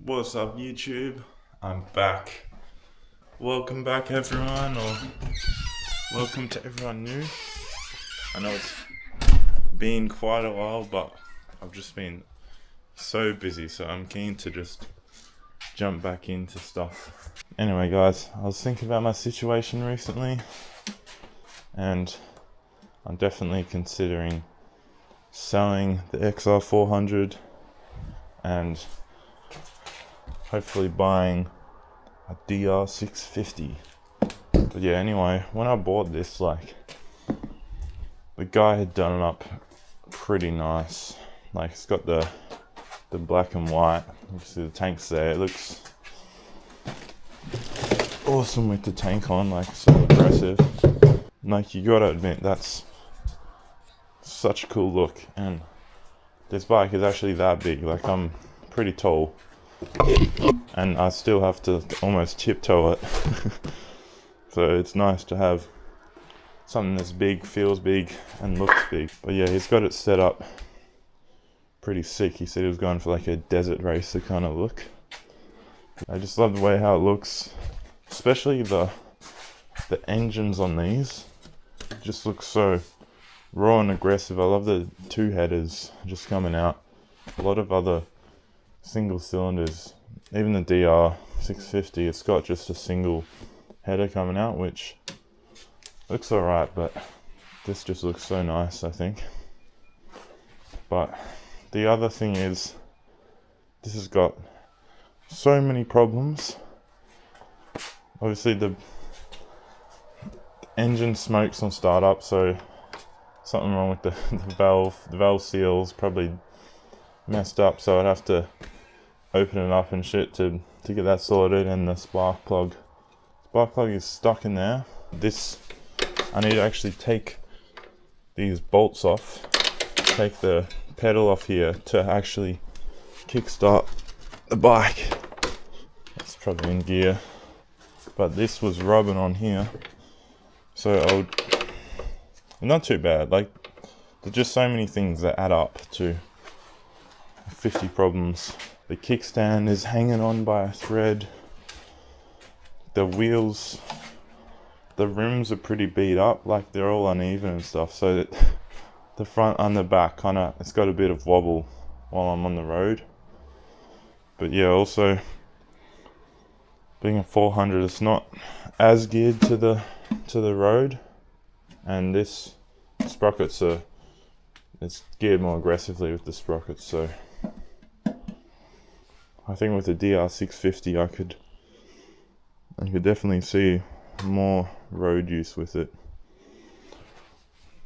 What's up, YouTube? I'm back. Welcome back, everyone, or welcome to everyone new. I know it's been quite a while, but I've just been so busy, so I'm keen to just jump back into stuff. Anyway, guys, I was thinking about my situation recently, and I'm definitely considering selling the XR400 and hopefully buying a DR650. But yeah, anyway, when I bought this, the guy had done it up pretty nice. Like, it's got the black and white. You see the tank's there. It looks awesome with the tank on, like, so aggressive. Like, you gotta admit, that's such a cool look. And this bike is actually that big. Like, I'm pretty tall, and I still have to almost tiptoe it. So it's nice to have something that's big, feels big, and looks big. But yeah, he's got it set up pretty sick. He said he was going for like a desert racer kind of look. I just love the way how it looks, especially the engines on these. It just looks so raw and aggressive. I love the two headers just coming out. A lot of other single cylinders, even the DR650, it's got just a single header coming out, which looks alright, but this just looks so nice, I think. But the other thing is, this has got so many problems. Obviously the engine smokes on startup, so something wrong with the valve seal's probably messed up, so I'd have to open it up and shit to get that sorted. And the spark plug is stuck in there. I need to actually take these bolts off, take the pedal off here to actually kickstart the bike. It's probably in gear, but this was rubbing on here, so not too bad. Like, there's just so many things that add up to 50 problems. The kickstand is hanging on by a thread. The wheels, the rims are pretty beat up, like they're all uneven and stuff, so that the front and the back it's got a bit of wobble while I'm on the road. But yeah, also being a 400, it's not as geared to the road, and this sprockets it's geared more aggressively with the sprockets. So I think with the DR650 I could definitely see more road use with it,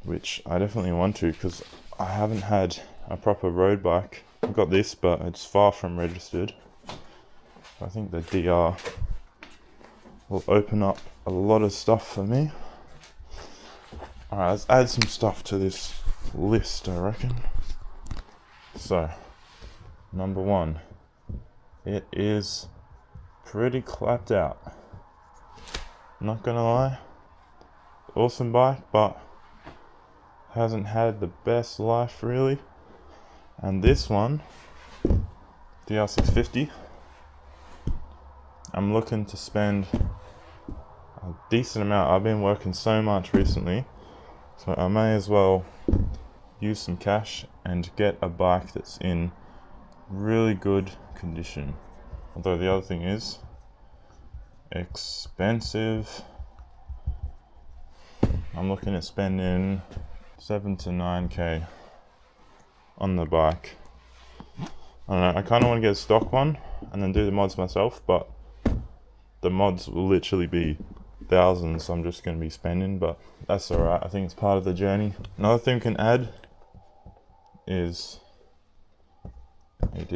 which I definitely want to, because I haven't had a proper road bike. I've got this, but it's far from registered. I think the DR will open up a lot of stuff for me. Alright, let's add some stuff to this list, I reckon. So, number one, it is pretty clapped out. Not gonna lie, awesome bike, but hasn't had the best life really. And this one, DR650, I'm looking to spend a decent amount. I've been working so much recently, so I may as well use some cash and get a bike that's in really good condition. Although the other thing is expensive. I'm looking at spending 7 to 9k on the bike. I don't know, I kind of want to get a stock one and then do the mods myself, but the mods will literally be thousands I'm just going to be spending, but that's alright. I think it's part of the journey. Another thing we can add is it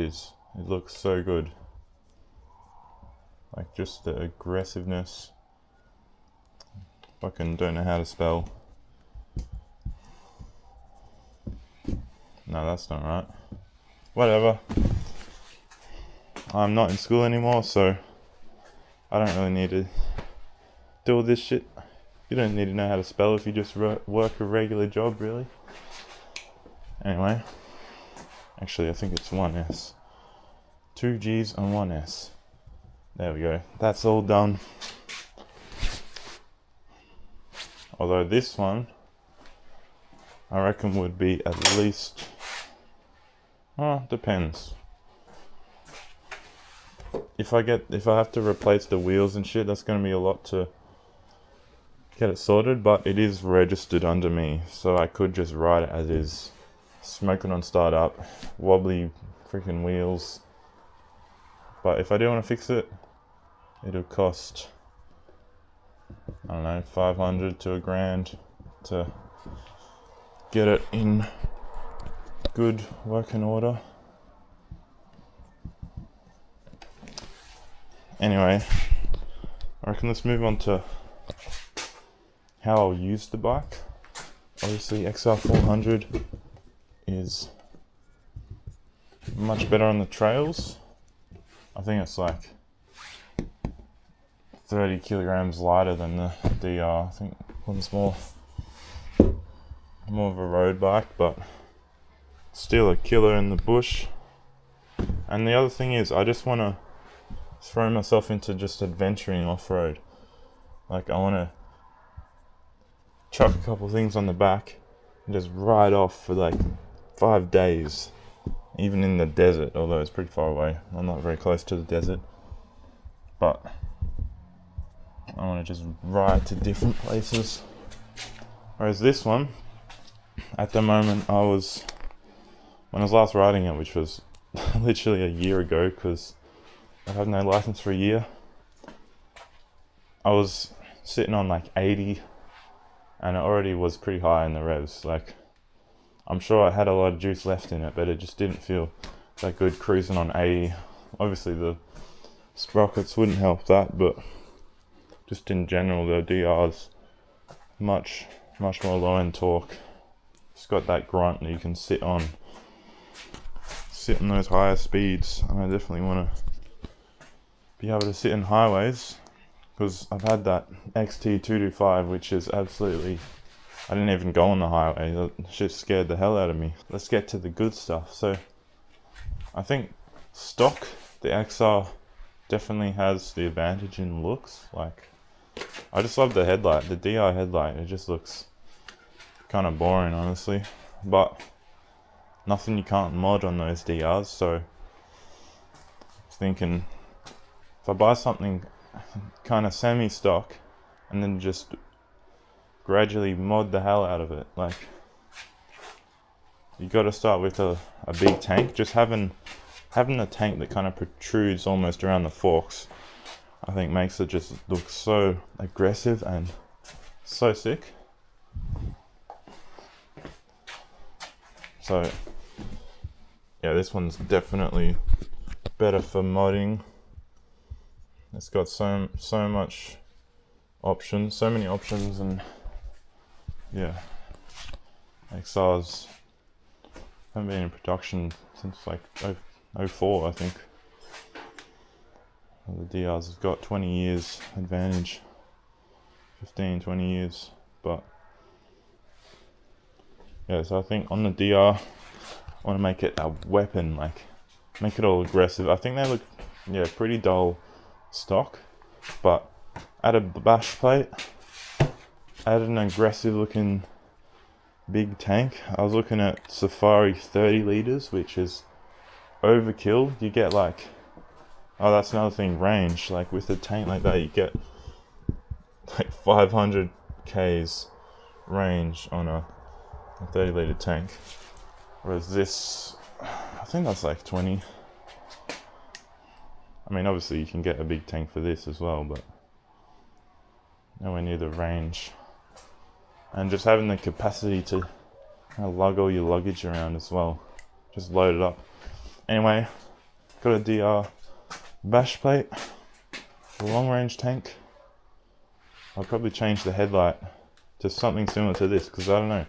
looks so good. Like, just the aggressiveness. Fucking don't know how to spell. No, that's not right. Whatever. I'm not in school anymore, so I don't really need to do all this shit. You don't need to know how to spell if you just work a regular job, really. Anyway. Actually, I think it's one S. 2 Gs and 1 S. There we go. That's all done. Although this one, I reckon would be at least, depends. If I have to replace the wheels and shit, that's gonna be a lot to get it sorted, but it is registered under me, so I could just ride it as is. Smoking on startup, wobbly freaking wheels. But if I do want to fix it, it'll cost, I don't know, 500 to a grand to get it in good working order. Anyway, I reckon let's move on to how I'll use the bike. Obviously XR400 is much better on the trails. I think it's like 30 kilograms lighter than the DR. I think one's more of a road bike, but still a killer in the bush. And the other thing is, I just want to throw myself into just adventuring off-road. Like, I want to chuck a couple things on the back and just ride off for like 5 days, even in the desert, although it's pretty far away. I'm not very close to the desert, but I want to just ride to different places. Whereas this one, at the moment, when I was last riding it, which was literally a year ago, because I had no license for a year, I was sitting on like 80, and it already was pretty high in the revs. Like, I'm sure I had a lot of juice left in it, but it just didn't feel that good cruising on 80. Obviously the sprockets wouldn't help that, but just in general, the DR's much more low end torque. It's got that grunt that you can sit on those higher speeds, and I definitely want to be able to sit in highways, because I've had that XT225, which is absolutely, I didn't even go on the highway. That shit scared the hell out of me. Let's get to the good stuff. So I think stock, the XR definitely has the advantage in looks. Like, I just love the headlight, the DR headlight. It just looks kind of boring, honestly, but nothing you can't mod on those DRs. So I was thinking, if I buy something kind of semi-stock and then just gradually mod the hell out of it, like, you got to start with a big tank. Just having a tank that kind of protrudes almost around the forks, I think makes it just look so aggressive and so sick. So yeah, this one's definitely better for modding. It's got so much options, so many options, and yeah, XRs haven't been in production since like 04, I think. The DRs have got 20 years advantage, 15, 20 years, but yeah, so I think on the DR, I want to make it a weapon, like make it all aggressive. I think they look, pretty dull stock, but add a bash plate, add an aggressive looking big tank. I was looking at Safari 30 liters, which is overkill. You get like, that's another thing, range. Like with a tank like that, you get like 500 k's range on a 30 liter tank, whereas this, I think that's like 20. I mean, obviously you can get a big tank for this as well, but nowhere near the range. And just having the capacity to lug all your luggage around as well, just load it up. Anyway, got a DR bash plate, a long range tank. I'll probably change the headlight to something similar to this, because I don't know,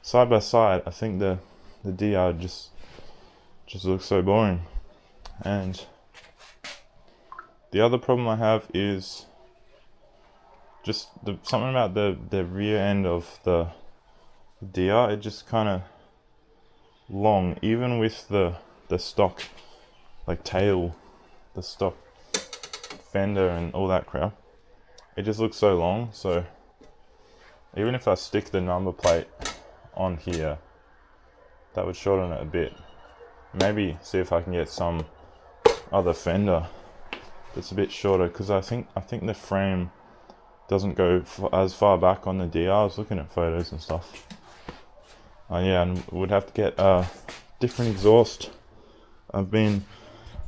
side by side, I think the DR just looks so boring. And the other problem I have is just something about the rear end of the DR. It just kind of long, even with the stock like tail, the stock fender and all that crap. It just looks so long, so even if I stick the number plate on here, that would shorten it a bit. Maybe see if I can get some other fender that's a bit shorter, because I think the frame doesn't go as far back on the DR. I was looking at photos and stuff. Yeah, and would have to get a different exhaust. I've been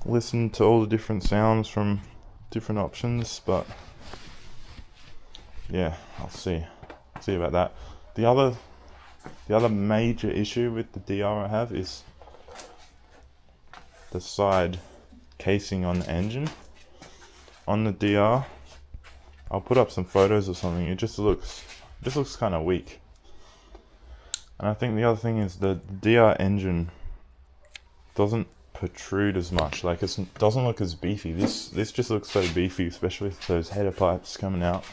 listening to all the different sounds from different options, but yeah, I'll see about that. The other major issue with the DR I have is the side casing on the engine. On the DR, I'll put up some photos or something. It just looks kind of weak. And I think the other thing is the DR engine doesn't protrude as much. Like, it doesn't look as beefy. This just looks so beefy, especially with those header pipes coming out.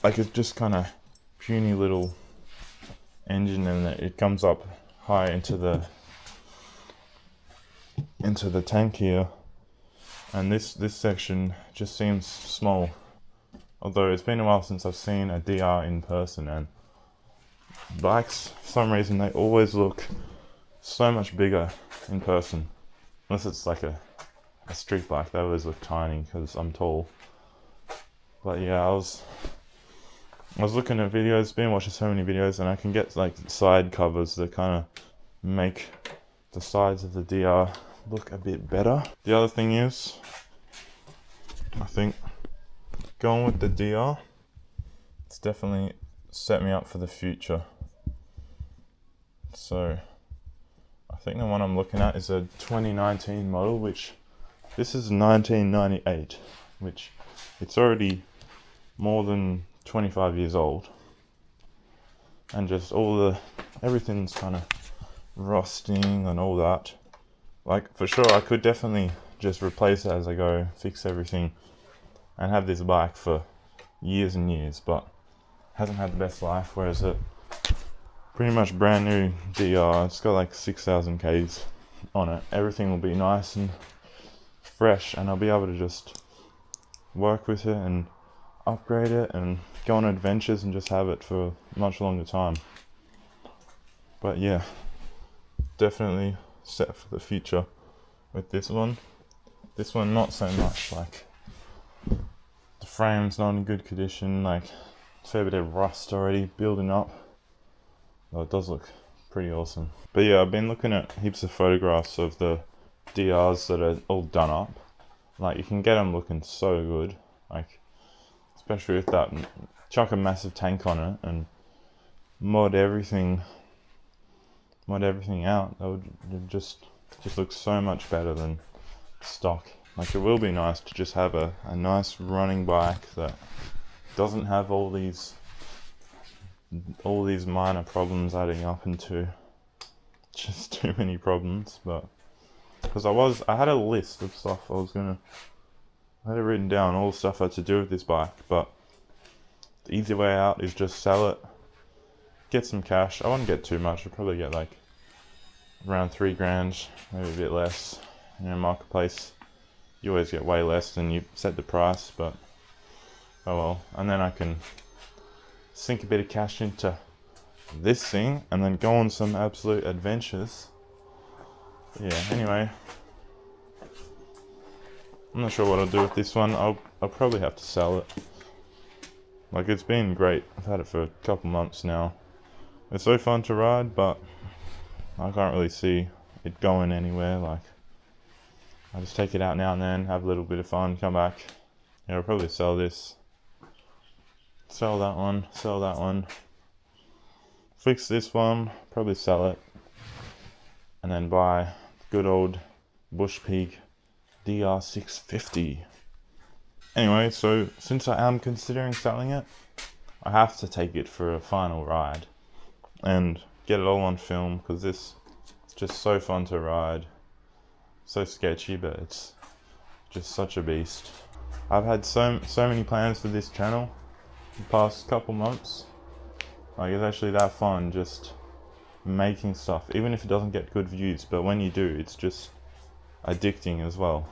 Like, it's just kind of puny little engine, and it comes up high into the tank here, and this section just seems small. Although it's been a while since I've seen a DR in person, and bikes, for some reason, they always look so much bigger in person. Unless it's like a street bike, they always look tiny because I'm tall. But yeah, I was looking at videos, been watching so many videos, and I can get like side covers that kind of make the sides of the DR look a bit better. The other thing is, I think going with the DR, it's definitely set me up for the future. So I think the one I'm looking at is a 2019 model, which this is 1998, which it's already more than 25 years old, and just everything's kind of rusting and all that. Like, for sure, I could definitely just replace it as I go, fix everything, and have this bike for years and years, but hasn't had the best life. Whereas a pretty much brand new DR, it's got like 6,000 Ks on it. Everything will be nice and fresh, and I'll be able to just work with it and upgrade it and go on adventures and just have it for a much longer time. But yeah, definitely set for the future with this one. This one not so much. Like, the frame's not in good condition, like a fair bit of rust already building up. Well, it does look pretty awesome. But yeah, I've been looking at heaps of photographs of the DRs that are all done up. Like, you can get them looking so good, like especially with that, chuck a massive tank on it and mod everything out. That would just look so much better than stock. Like, it will be nice to just have a nice running bike that doesn't have all these minor problems adding up into just too many problems. But because I had a list of stuff I had it written down, all the stuff I had to do with this bike, but the easy way out is just sell it, get some cash. I wouldn't get too much. I'd probably get like around 3 grand, maybe a bit less. You know, marketplace, you always get way less than you set the price, but oh well. And then I can sink a bit of cash into this thing and then go on some absolute adventures. But yeah, anyway, I'm not sure what I'll do with this one. I'll probably have to sell it. Like, it's been great. I've had it for a couple months now. It's so fun to ride, but I can't really see it going anywhere. Like, I just take it out now and then, have a little bit of fun, come back. Yeah, I'll probably sell this. Sell that one. Fix this one, probably sell it. And then buy good old Bush Peak DR650. Anyway, so since I am considering selling it, I have to take it for a final ride and get it all on film, because it's just so fun to ride. So sketchy, but it's just such a beast. I've had so many plans for this channel the past couple months. Like, it's actually that fun just making stuff, even if it doesn't get good views, but when you do, it's just addicting as well.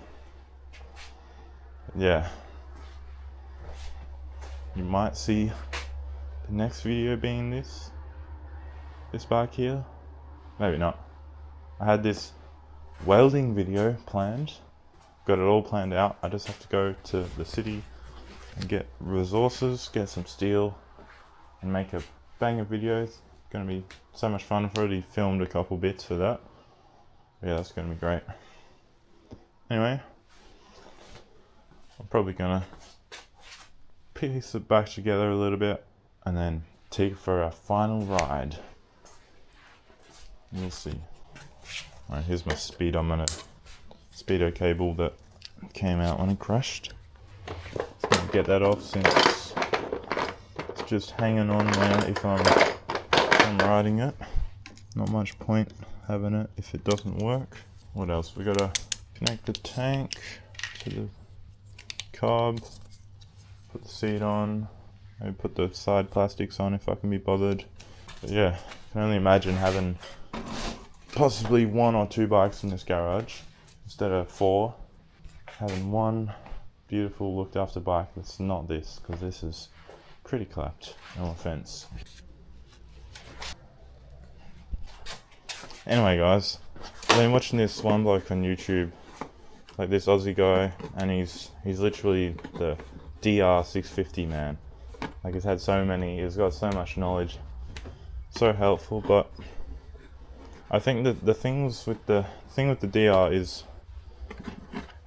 Yeah, you might see the next video being this bike here, maybe not. I had this welding video planned, got it all planned out. I just have to go to the city and get resources, get some steel, and make a banger video. It's gonna be so much fun. I've already filmed a couple bits for that. Yeah, that's gonna be great. Anyway, I'm probably gonna piece it back together a little bit and then take it for a final ride. We'll see. Alright, here's my speedo cable that came out when it crashed. Just gonna get that off since it's just hanging on there if I'm riding it. Not much point having it if it doesn't work. What else? We gotta connect the tank to the carb, put the seat on, maybe put the side plastics on if I can be bothered. But yeah, I can only imagine having possibly 1 or 2 bikes in this garage instead of 4. Having one beautiful looked after bike that's not this, because this is pretty clapped, no offense. Anyway guys, I've been watching this one bloke on YouTube, like this Aussie guy, and he's literally the DR650 man. Like he's got so much knowledge, so helpful. But I think that the thing with the DR is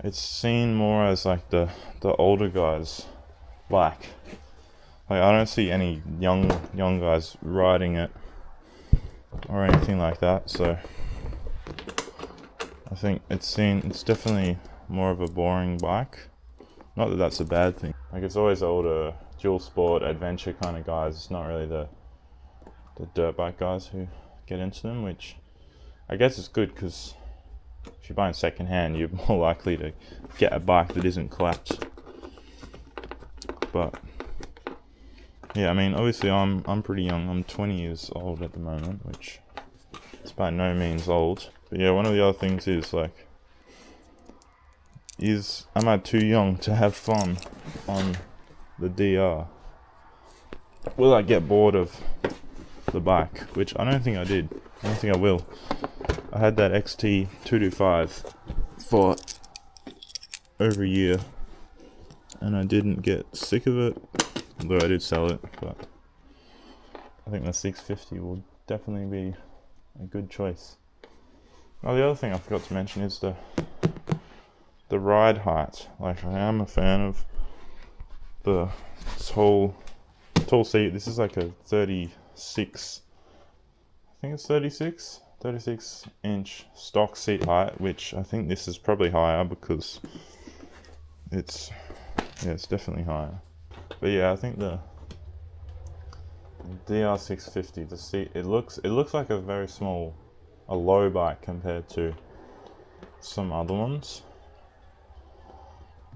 it's seen more as like the older guys bike. Like I don't see any young guys riding it or anything like that, so I think it's definitely more of a boring bike. Not that that's a bad thing. Like it's always older dual sport adventure kind of guys. It's not really the dirt bike guys who get into them, which I guess is good, because if you're buying second hand, you're more likely to get a bike that isn't clapped. But yeah, I mean, obviously I'm pretty young. I'm 20 years old at the moment, which is by no means old. But yeah, one of the other things is like, am I too young to have fun on the DR? Will I get bored of the bike? Which I don't think I did. I don't think I will. I had that XT225 for over a year and I didn't get sick of it, although I did sell it. But I think the 650 will definitely be a good choice. Oh, the other thing I forgot to mention is the ride height. Like, I am a fan of the tall seat. This is like a 36 inch stock seat height, which I think this is probably higher because it's definitely higher. But yeah, I think the DR650, the seat, it looks like a low bike compared to some other ones.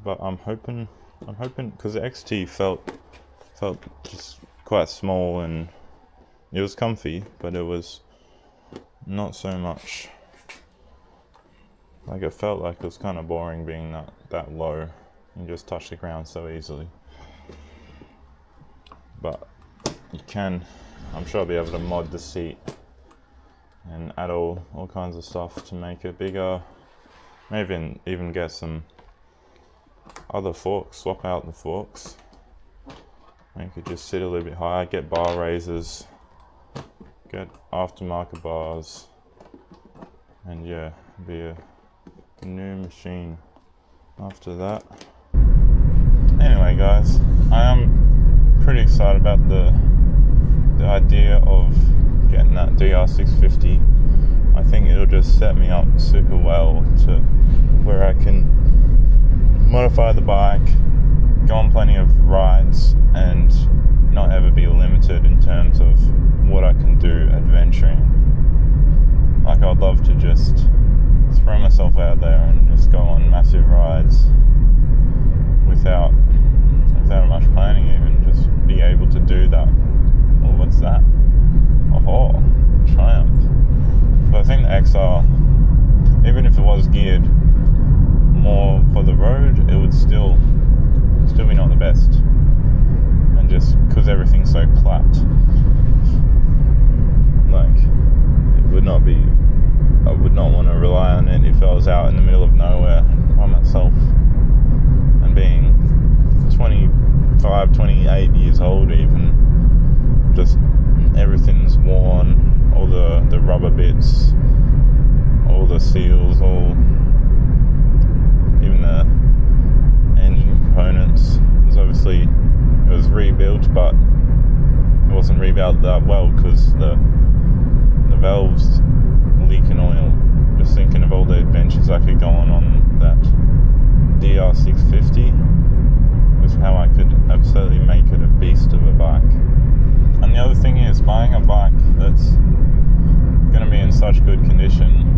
But I'm hoping because the XT felt just quite small and it was comfy, but it was not so much, like it felt like it was kind of boring being that low and just touch the ground so easily. But I'm sure I'll be able to mod the seat and add all kinds of stuff to make it bigger. Maybe even get some other forks, swap out the forks, make it just sit a little bit higher, get bar raisers, get aftermarket bars, and yeah, be a new machine after that. Anyway guys, I am pretty excited about the idea of getting that DR650. I think it'll just set me up super well to where I can modify the bike, go on plenty of rides, and not ever be limited in terms of what I can do adventuring. Like, I'd love to just throw myself out there and just go on massive rides without much planning, even just be able to do that. Oh, what's that? Oh, Triumph. But I think the XR, even if it was geared more for the road, it would still be not the best. And just because everything's so clapped, like, it would not be, I would not want to rely on it if I was out in the middle of nowhere by myself. And being 25, 28 years old even, just everything's worn, all the rubber bits, all the seals, even the engine components. It was rebuilt, but it wasn't rebuilt that well because the valves leaking oil. Just thinking of all the adventures I could go on that DR650 was how I could absolutely make it a beast of a bike. And the other thing is, buying a bike that's going to be in such good condition,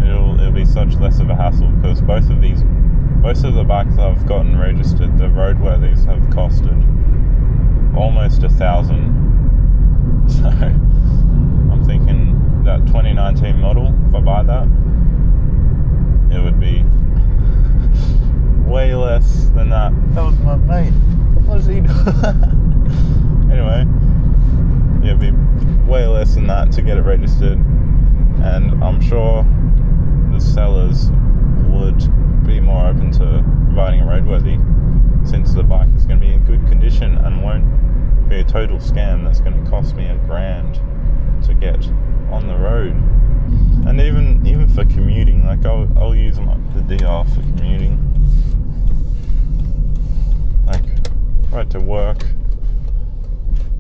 it'll be such less of a hassle, because most of the bikes I've gotten registered, the roadworthies, have costed almost $1,000. So I'm thinking that 2019 model, if I buy that, it would be way less than that. That was my mate. What is he doing? Anyway, yeah, it'd be way less than that to get it registered, and I'm sure the sellers would be more open to providing a roadworthy, since the bike is going to be in good condition and won't be a total scam that's going to cost me $1,000 to get on the road. And even for commuting, like I'll use the DR for commuting, like right to work,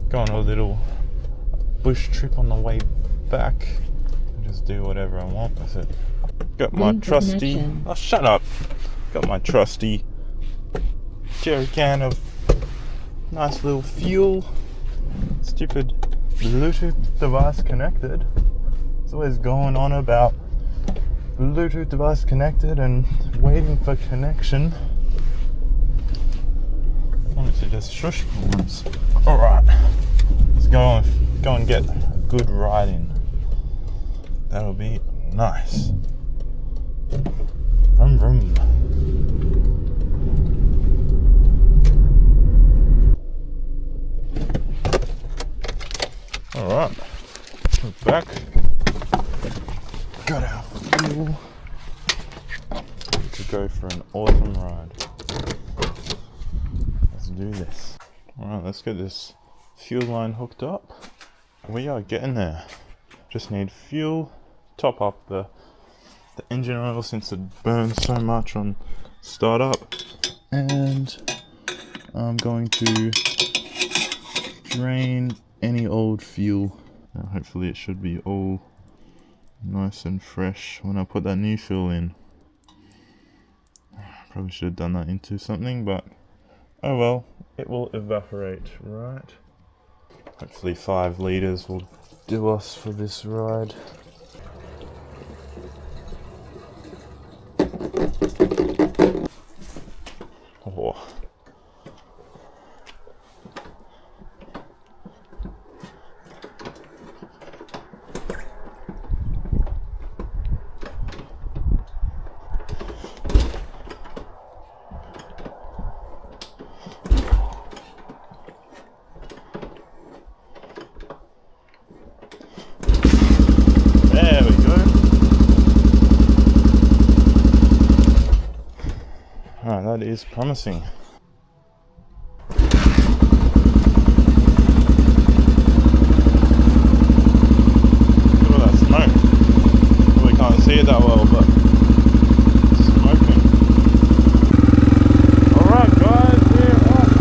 go on a little bush trip on the way back, and just do whatever I want with it. Got my trusty, oh shut up, got my trusty jerry can of nice little fuel. Stupid Bluetooth device connected. It's always going on about Bluetooth device connected and waiting for connection. I wanted to just shush once. Alright, let's go and get a good ride in. That'll be nice. Vroom vroom. Alright, we're back. Got our fuel to go for an awesome ride. Let's do this. Alright, let's get this fuel line hooked up. We are getting there. Just need fuel, top up the engine oil since it burns so much on startup, and I'm going to drain any old fuel. Now hopefully it should be all nice and fresh when I put that new fuel in. Probably should have done that into something, but oh well, it will evaporate, right? Hopefully 5 litres will do us for this ride. Oh. There we go. Ah, that is promising. Look at that smoke. Probably can't see it that well, but it's smoking. Alright guys, we're off.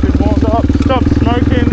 Bit warmed up, stop smoking.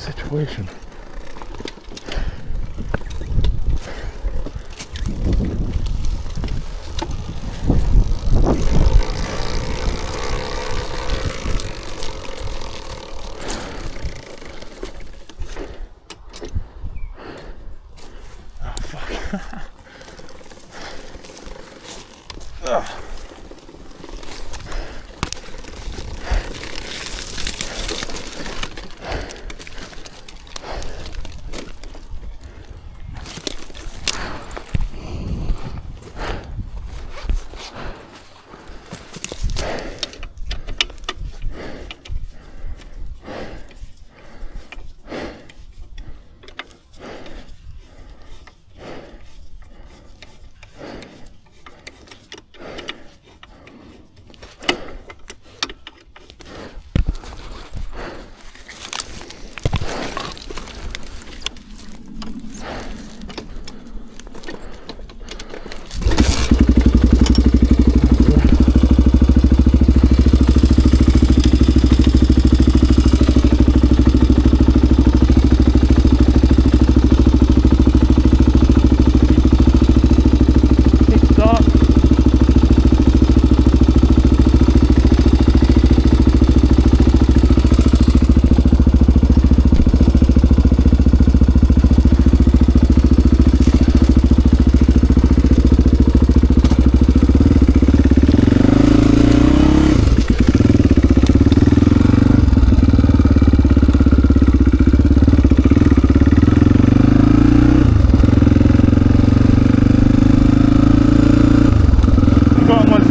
situation. Oh fuck. Ugh.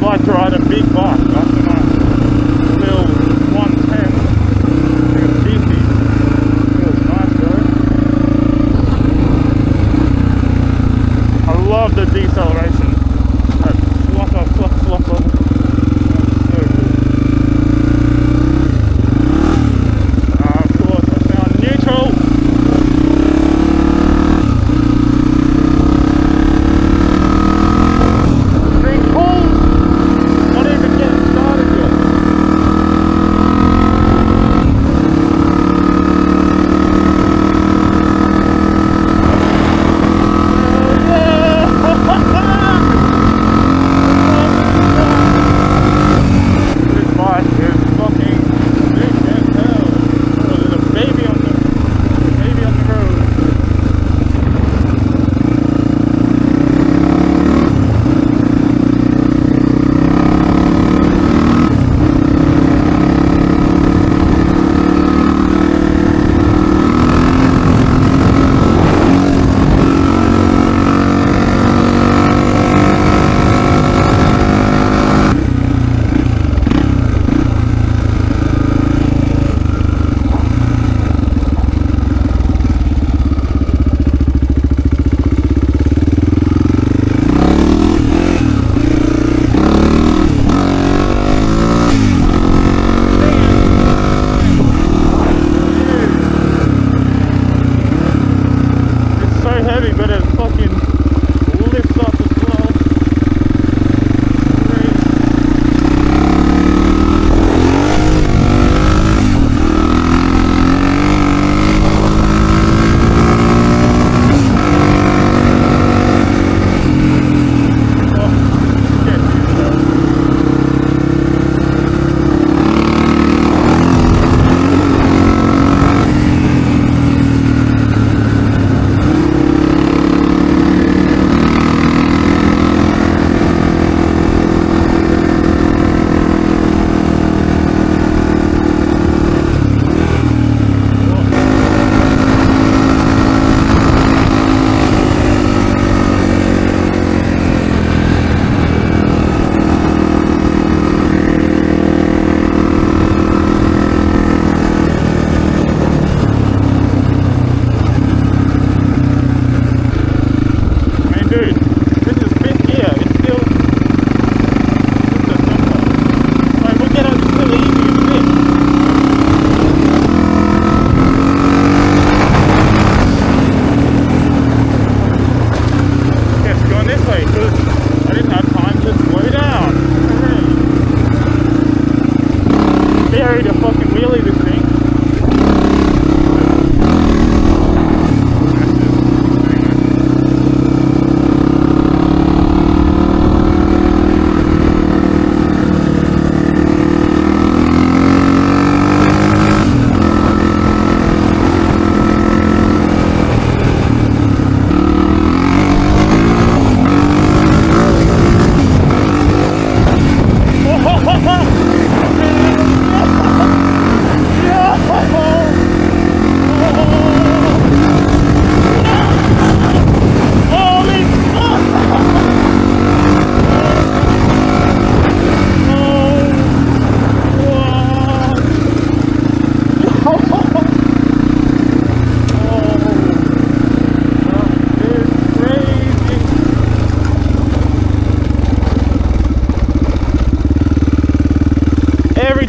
Like to ride a big bike after my little 110. It's easy. Feels nice though. I love the deceleration. That flutter. That's so good. Of course, I found neutral.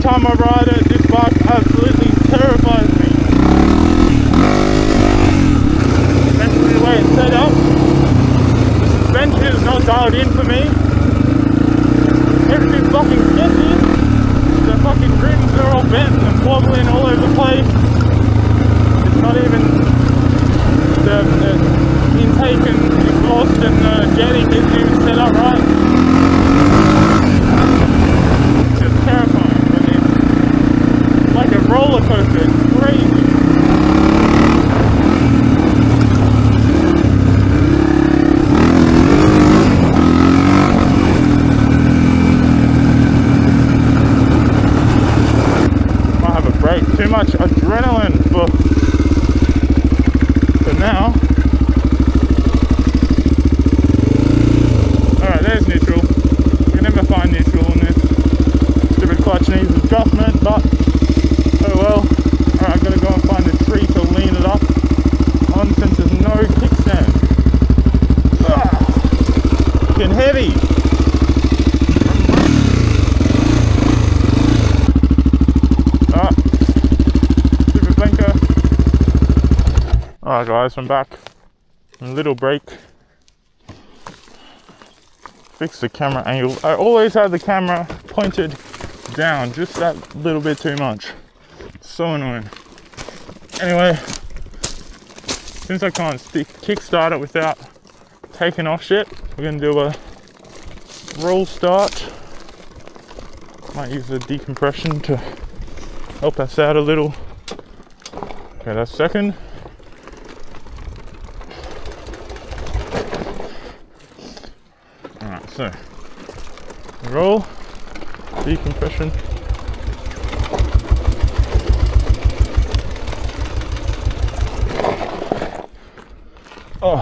time I ride it, this bike absolutely terrifies me. Especially the way it's set up. The suspension is not dialed in for me. Everything's fucking sketchy. The fucking rims are all bent and wobbling all over the place. It's not even the intake and exhaust and the jetting isn't even set up right. It's just terrifying, but it's like a roller coaster. It's crazy. Too much adrenaline for now. Alright, there's neutral. You can never find neutral on this. Stupid clutch needs adjustment, but oh well. Alright, I've got to go and find a tree to lean it up on since there's no kickstand. Fucking heavy. Alright guys, I'm back. A little break. Fix the camera angle. I always have the camera pointed down, just that little bit too much. It's so annoying. Anyway, since I can't kickstart it without taking off shit, we're gonna do a roll start. Might use the decompression to help us out a little. Okay, that's second. Alright, so roll, decompression. Oh,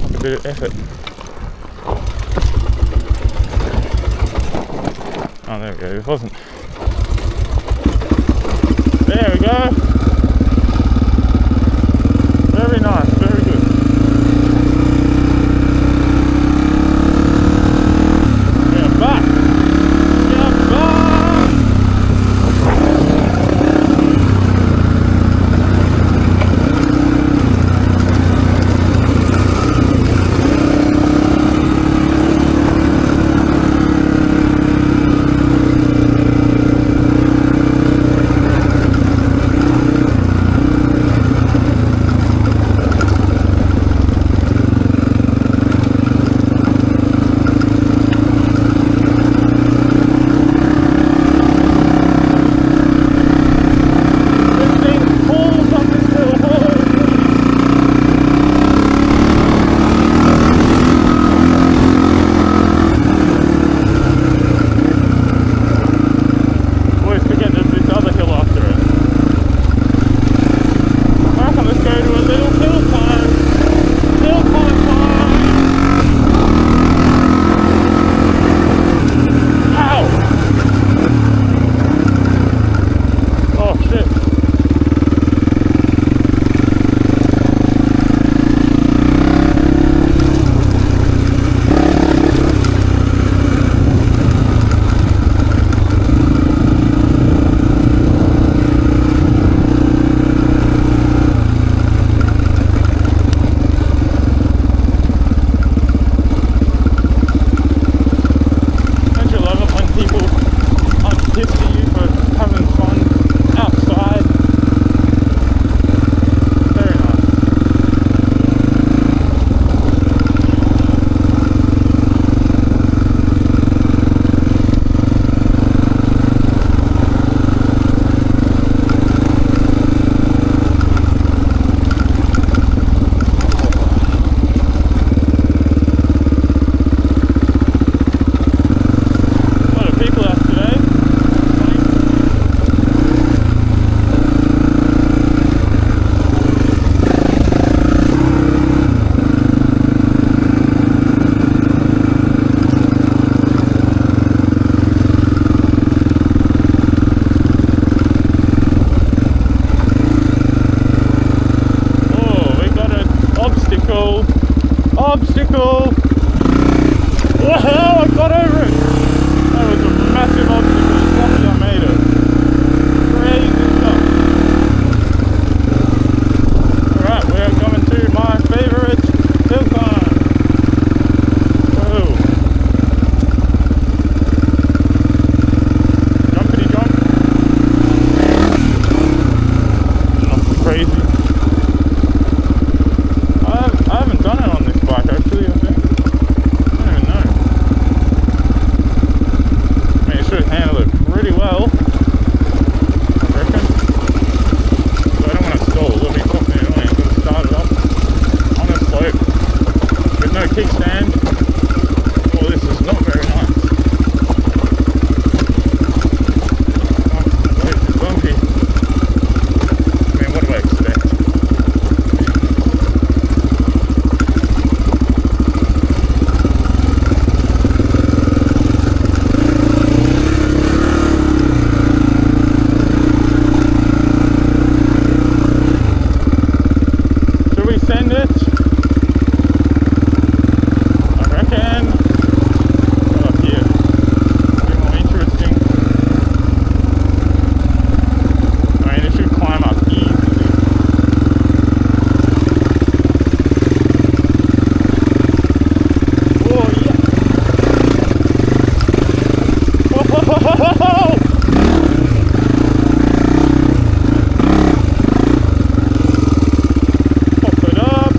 a bit of effort. Oh, there we go. It wasn't. There we go. Very nice. Very good. Obstacle! Whoa, I got over it! That was find it. I reckon. What up here? A bit more interesting. I mean, it should climb up easily. Oh yeah! Oh! Pop it up.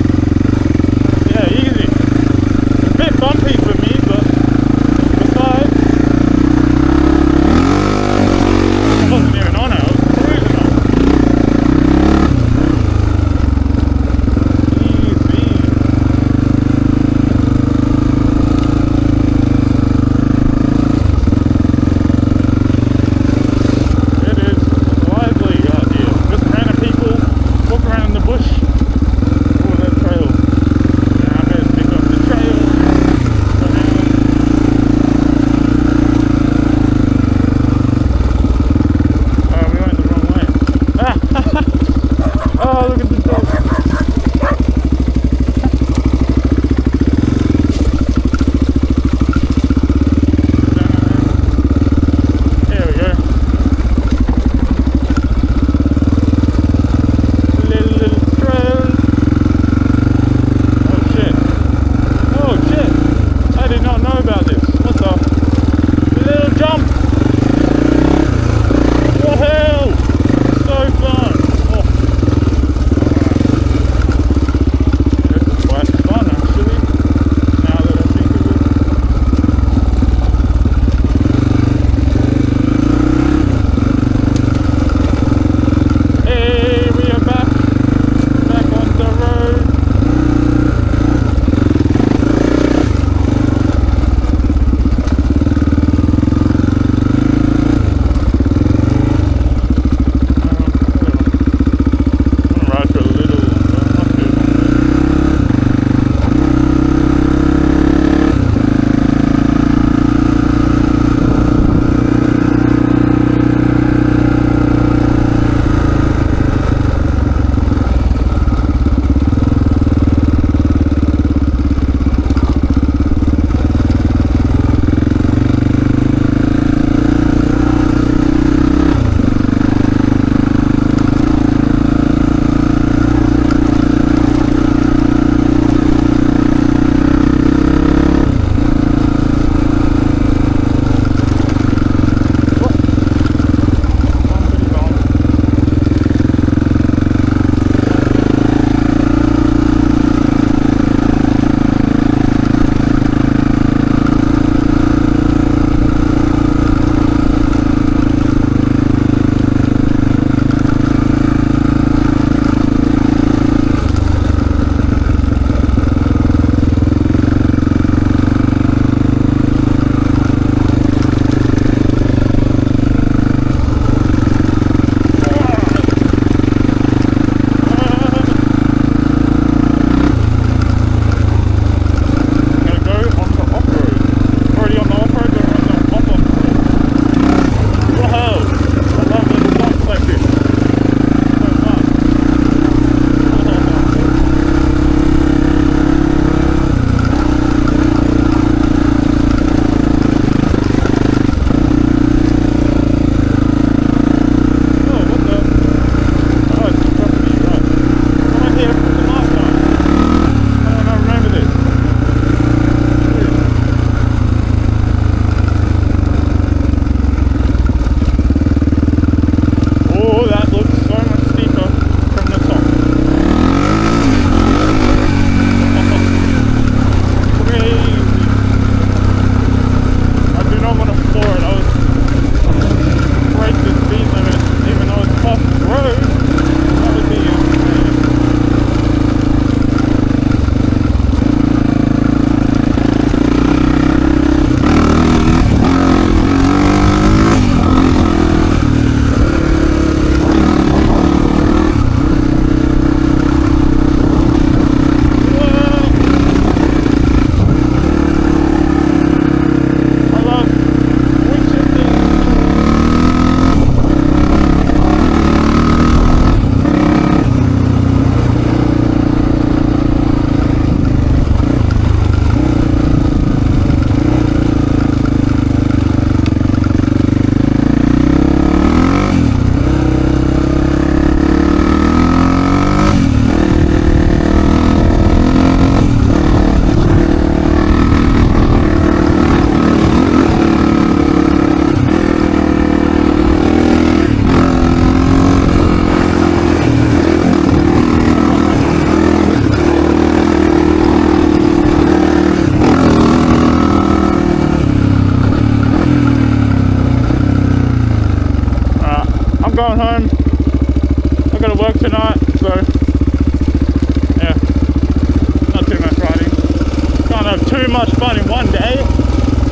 too much fun in one day.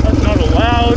That's not allowed.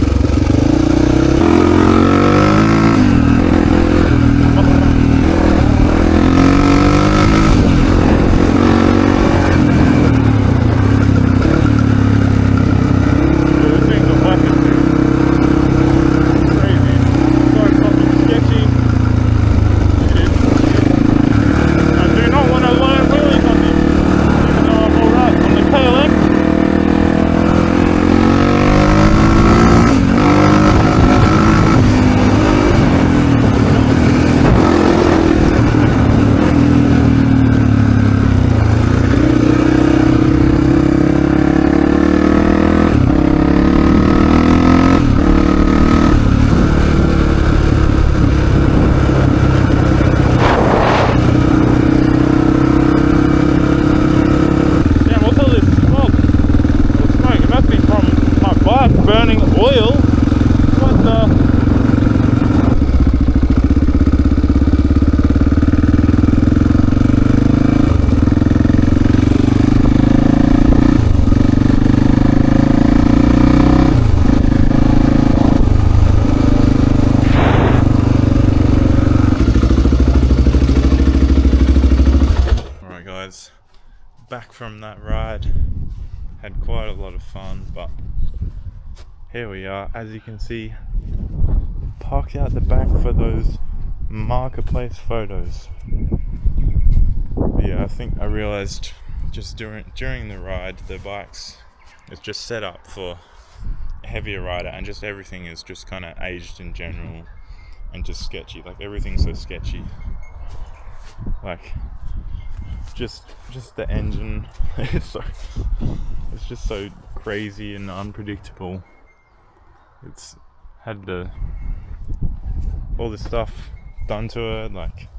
Burning oil. What the? Alright guys, back from that ride. Had quite a lot of fun, but here we are, as you can see, parked out the back for those marketplace photos. But yeah, I think I realized just during the ride, the bikes is just set up for a heavier rider, and just everything is just kind of aged in general and just sketchy. Like everything's so sketchy. Like just the engine, it's just so crazy and unpredictable. It's had all this stuff done to it, like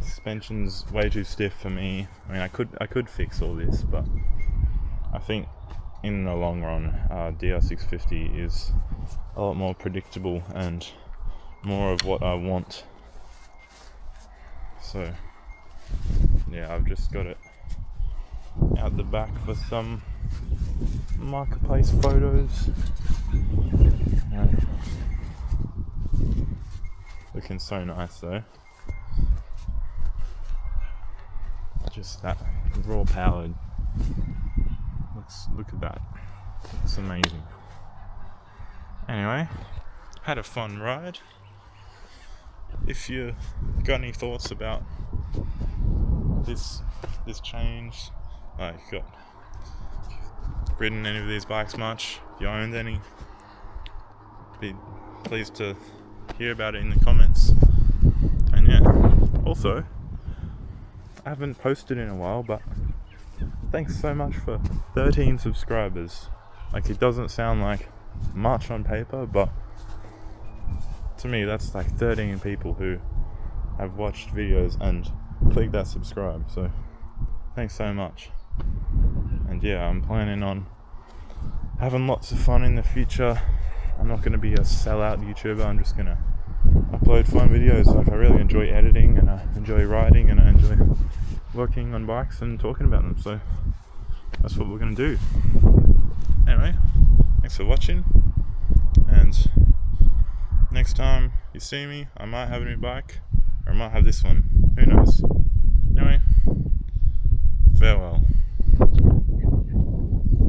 suspension's way too stiff for me. I mean, I could fix all this, but I think in the long run, DR650 is a lot more predictable and more of what I want. So yeah, I've just got it out the back for some marketplace photos. Looking so nice though. Just that raw powered. Look at that. It's amazing. Anyway, had a fun ride. If you got any thoughts about this change, like ridden any of these bikes much, if you owned any, be pleased to hear about it in the comments. And yeah, also, I haven't posted in a while, but thanks so much for 13 subscribers. Like, it doesn't sound like much on paper, but to me that's like 13 people who have watched videos and clicked that subscribe, so thanks so much. And yeah, I'm planning on having lots of fun in the future. I'm not going to be a sellout YouTuber. I'm just going to upload fun videos. Like, I really enjoy editing, and I enjoy riding, and I enjoy working on bikes and talking about them, so that's what we're going to do. Anyway, thanks for watching, and next time you see me, I might have a new bike, or I might have this one, who knows. Anyway, farewell.